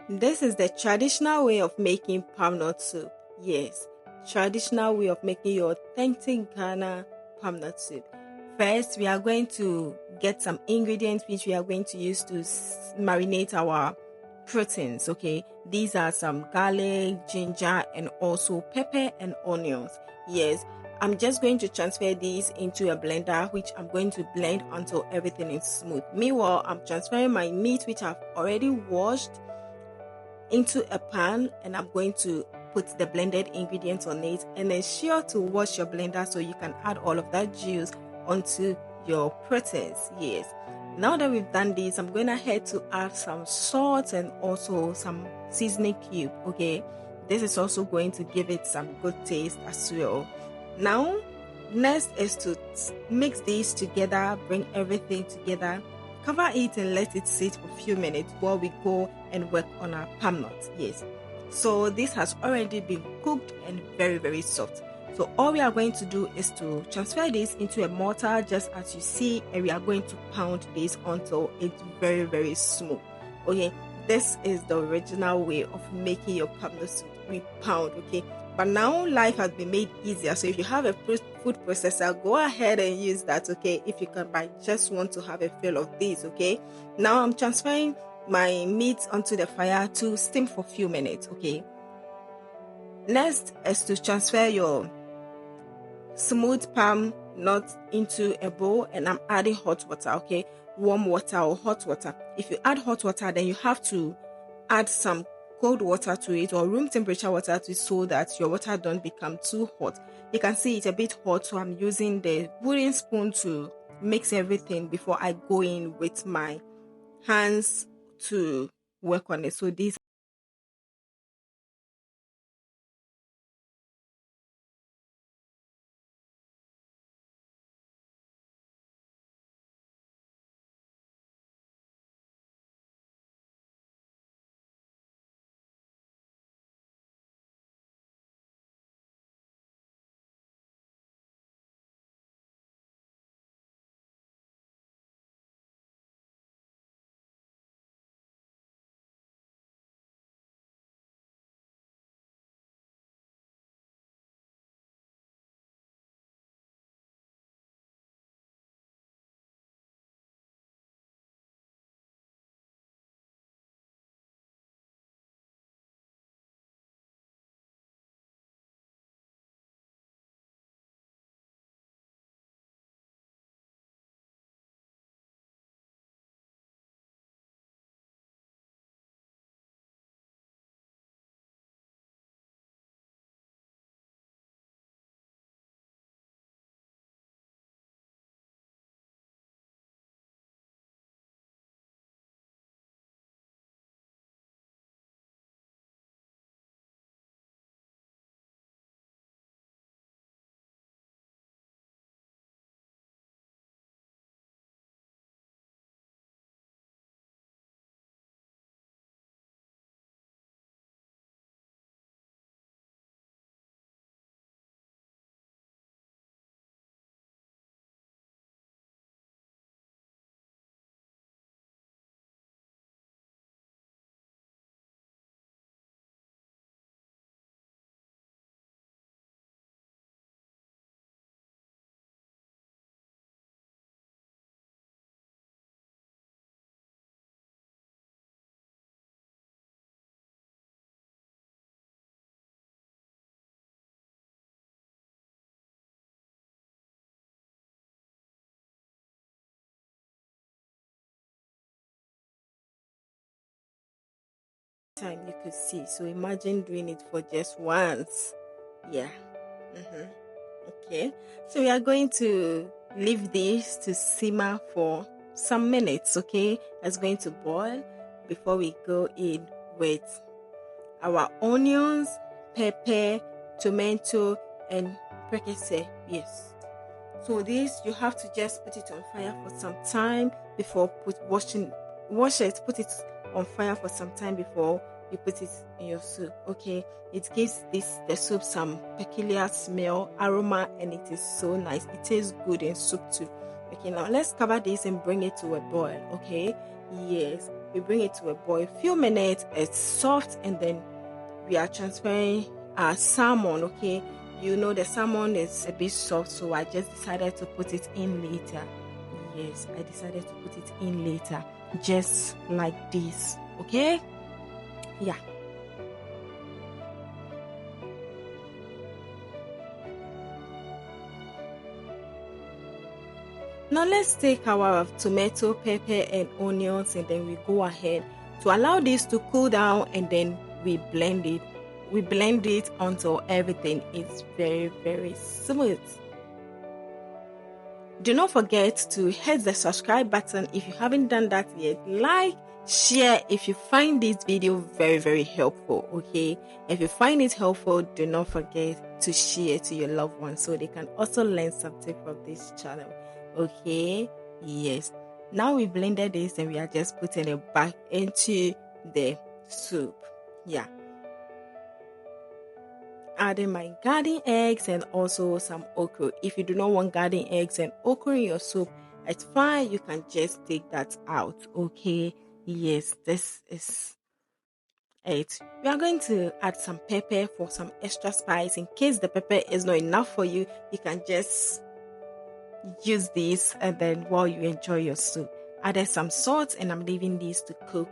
This is the traditional way of making palm nut soup. Yes, traditional way of making your authentic Ghana palm nut soup. First, we are going to get some ingredients which we are going to use to marinate our proteins. Okay, these are some garlic, ginger, and also pepper and onions. Yes, I'm just going to transfer these into a blender, which I'm going to blend until everything is smooth. Meanwhile, I'm transferring my meat, which I've already washed, into a pan, and I'm going to put the blended ingredients on it, and ensure to wash your blender so you can add all of that juice onto your proteins. Yes, now that we've done this, I'm going ahead to add some salt and also some seasoning cube. Okay, this is also going to give it some good taste as well. Now, next is to mix these together, bring everything together, cover it and let it sit for a few minutes while we go and work on our palm nuts. Yes. So this has already been cooked and very, very soft. So all we are going to do is to transfer this into a mortar just as you see, and we are going to pound this until it's very, very smooth. Okay, this is the original way of making your palm nut soup. We pound, okay? But now life has been made easier. So if you have a food processor, go ahead and use that, okay? If you can, but just want to have a feel of this, okay? Now I'm transferring my meat onto the fire to steam for a few minutes, okay? Next is to transfer your smooth palm nut into a bowl, and I'm adding hot water, okay? Warm water or hot water. If you add hot water, then you have to add some cold water to it or room temperature water to it so that your water don't become too hot. You can see it's a bit hot, so I'm using the wooden spoon to mix everything before I go in with my hands to work on it. So this time you could see. So imagine doing it for just once. Yeah. Mm-hmm. Okay. So we are going to leave this to simmer for some minutes, okay? It's going to boil before we go in with our onions, pepper, tomato, and perquise. Yes. So this you have to just put it on fire for some time before wash it, put it on fire for some time before you put it in your soup. Okay, it gives the soup some peculiar smell, aroma, and it is so nice. It tastes good in soup too. Okay, now let's cover this and bring it to a boil. Okay, yes. We bring it to a boil. Few minutes, it's soft, and then we are transferring our salmon. Okay, you know the salmon is a bit soft, so I just decided to put it in later. Yes, I decided to put it in later, just like this. Okay, yeah. Now let's take our tomato, pepper, and onions, and then we go ahead to allow this to cool down, and then we blend it. We blend it until everything is very, very smooth. Do not forget to hit the subscribe button if you haven't done that yet. Like, share if you find this video very, very helpful. Okay, if you find it helpful, do not forget to share to your loved ones so they can also learn something from this channel. Okay, yes. Now we blended this and we are just putting it back into the soup. Yeah, adding my garden eggs and also some okra. If you do not want garden eggs and okra in your soup, it's fine. You can just take that out. Okay, yes, this is it. We are going to add some pepper for some extra spice. In case the pepper is not enough for you, you can just use this, and then while you enjoy your soup, added some salt, and I'm leaving this to cook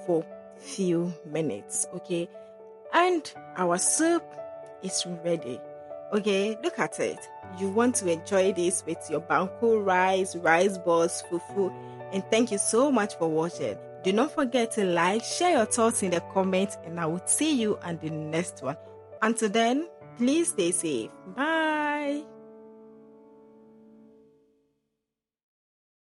for few minutes. Okay, and our soup is ready. Okay, look at it. You want to enjoy this with your banku rice balls, fufu. And thank you so much for watching. Do not forget to like, share your thoughts in the comments, and I will see you on the next one. Until then, please stay safe. Bye.